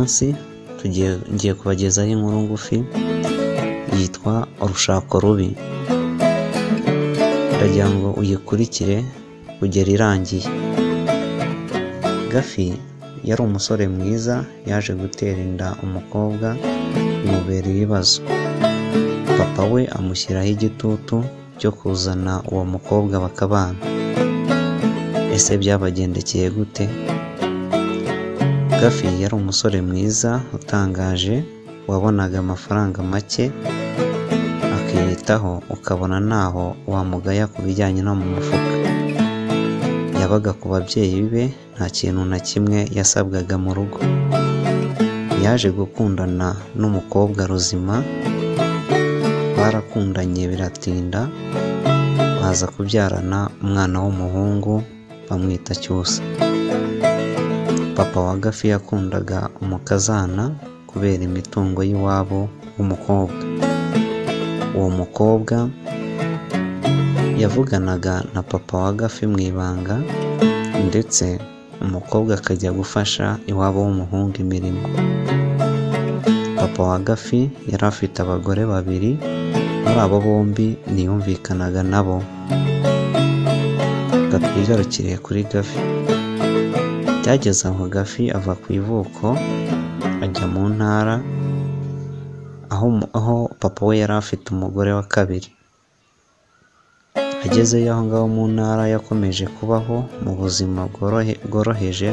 munsi ngiye kubagezaho inkuru ngufi yitwa Urushako Rubi. Ndagira ngo uyikurikire kugera irangiye. Gafi yari umusore mwiza, yaje gutera inda umukobwa bimubera ibibazo. Papa we amushyiraho igitutu cyo kuzana uwo mukobwa bakabana. Ese byabagendekeye gute? Gafi yari umusore mwiza utangaje, wabonaga amafaranga make akiyitaho, ukabona ntaho wamugaya ku bijyanye no mu mufuka. Yabaga ku babyeyi be, nta kintu na kimwe yasabwaga mu rugo. Yaje gukundana n'umukobwa Ruzima, barakundanye biratinda, baza kubyarana umwana w'umuhungu bamwita Cyusa. Papa wa Gafi yakundaga umukazana kubera imitungo y'iwabo w'umukobwa. Uwo mukobwa yavuganaga na papa wa Gafi mu ibanga, ndetse umukobwa akajya gufasha iwabo w'umuhungu imirimo. Papa wa Gafi yari afite abagore babiri, muri abo bombi ntiyumvikanaga nabo. Twigarukiriye kuri Gafi. Byageze aho Gafi ava ku ivuko ajya mu ntara, aho papa we yari afite umugore wa kabiri. Agezeyo aho ngaho mu ntara yakomeje kubaho mu buzima bworoheje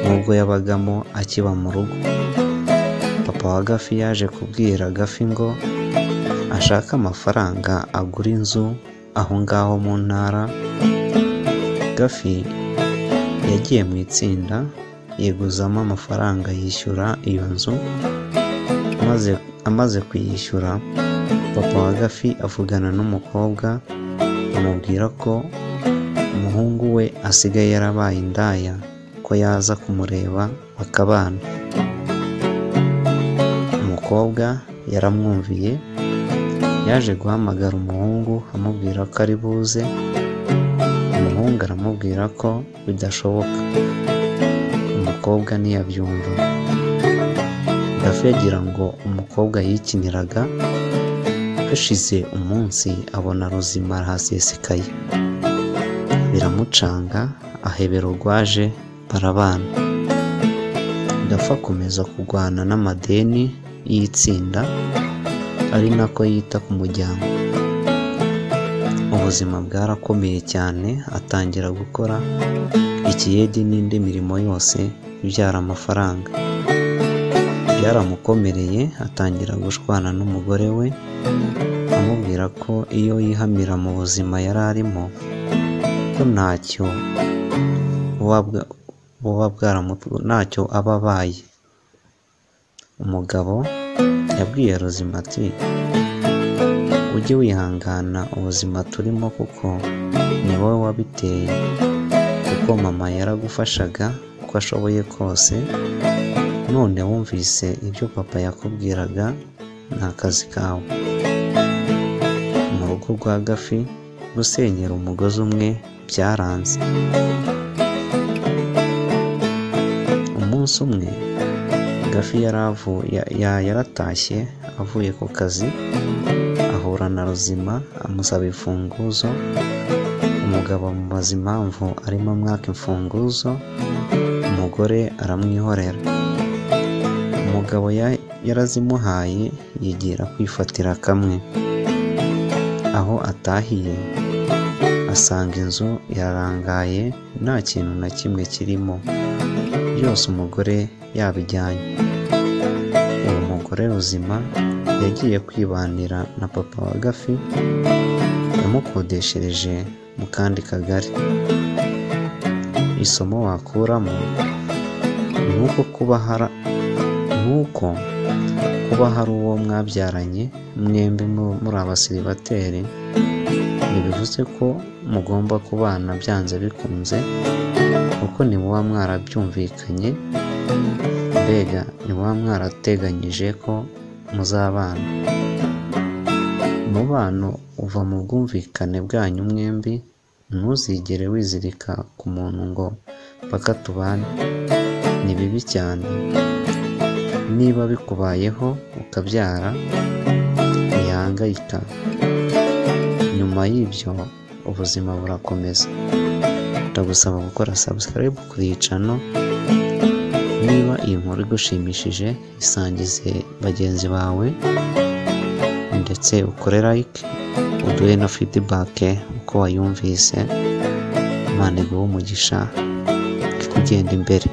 n'ubwo yabagamo akiba mu rugo. Papa wa Gafi yaje kubwira Gafi ngo ashaka amafaranga agura inzu aho ngaho mu ntara. Gafi yagiye mu itsinda yeguzamo amafaranga yishyura iyo nzu. Amaze kuyishyura, papa wa Gafi avugana n'umukobwa amubwira ko umuhungu we asigaye yarabaye indaya, ko yaza kumureba bakabana. Umukobwa yaramwumviye, yaje guhamagara umuhungu amubwira ko ari buze. Umuhungu aramubwira ko bidashoboka. Umukobwa ntiyabyumva. Gafi yagira ngo umukobwa yikiniraga. Hashize umunsi abona Ruzima arahasesekaye, biramucanga, ahebera urwaje, barabana. Gafi akomeza kurwana n'amadeni y'itsinda, ari nako yita ku muryango. Ubuzima bwarakomeye cyane, atangira gukora ikiyedi n'indi mirimo yose ibyara amafaranga. Byaramukomereye, atangira gushwana n'umugore we, amubwira ko iyo yihamira mu buzima yari arimo, ko ntacyo aba abaye. Umugabo yabwiye Ruzima ati ujye wihangana ubuzima turimo, kuko ni wowe wabiteye, kuko mama yaragufashaga uko ashoboye kose. None wumvise ibyo papa yakubwiraga, ni akazi kawe. Mu rugo rwa Gafi gusenyera umugozi umwe byaranze. Umunsi umwe Gafi yaratashye avuye ku kazi, ahura na Ruzima amusaba imfunguzo. Umugabo amubaza impamvu arimo amwaka imfunguzo, umugore aramwihorera. Umugabo yarazimuhaye, yigira kwifatira kamwe. Aho atahiye asanga inzu yarangaye, nta kintu na kimwe kirimo, byose umugore yabijyanye. Uwo mugore Ruzima yagiye kwibanira na papa wa Gafi, yamukodeshereje mu kandi kagari. Isomo wakuramo ni uko kuba hari uwo mwabyaranye mwembi muri abasiribateri, ntibivuze ko mugomba kubana byanze bikunze, kuko nimuba mwarabyumvikanye, mbega nimuba mwarateganyije ko muzabana. Umubano uva mu bwumvikane bwanyu mwembi, ntuzigere wizirika ku muntu ngo paka tubane, ni bibi cyane. niba bikubayeho ukabyara wihangayika, nyuma y'ibyo ubuzima burakomeza. Ndagusaba gukora subscribe kuri iyi channel. Niba iyi nkuru igushimishije isangize bagenzi bawe, ndetse ukore like, uduhe na feedback uko wayumvise. Imana iguhe umugisha, ikugenda imbere.